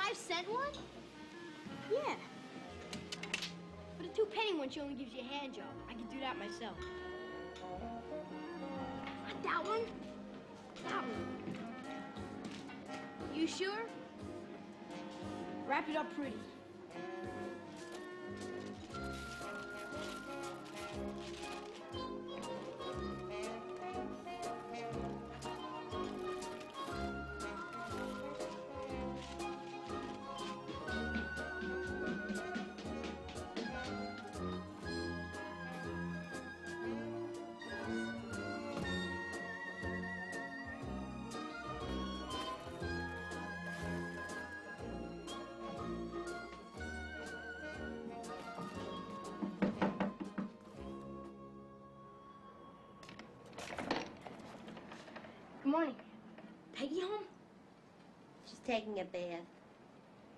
5-cent one? Yeah. But a 2-penny one, she only gives you a hand job. I can do that myself. Not that one. That one. You sure? Wrap it up pretty. Good morning. Peggy home? She's taking a bath.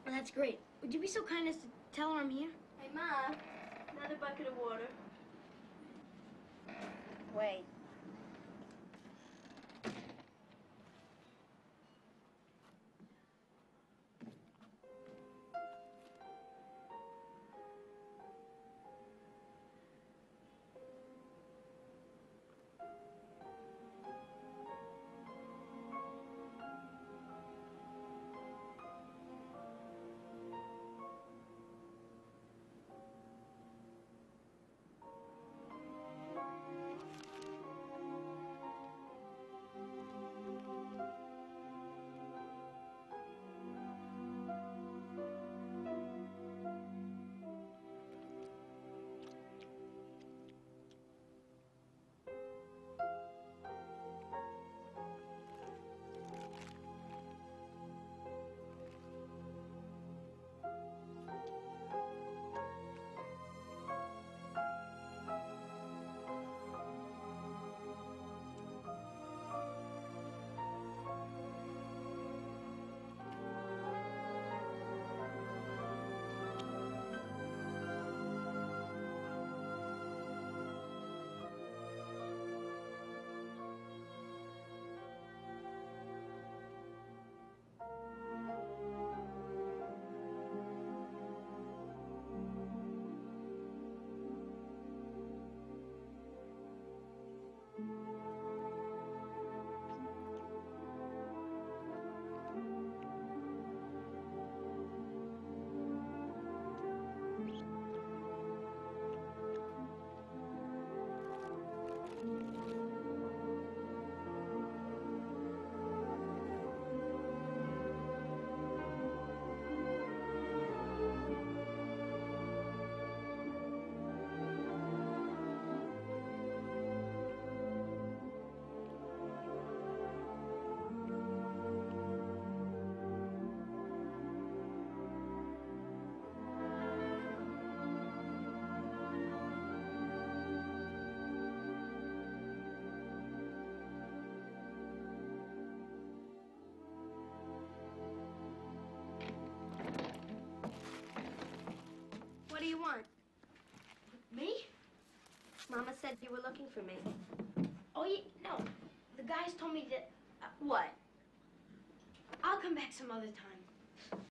Well, that's great. Would you be so kind as to tell her I'm here? Hey, Ma, another bucket of water. Wait. What do you want? Me? Mama said you were looking for me. Oh, yeah, no. The guys told me that... What? I'll come back some other time.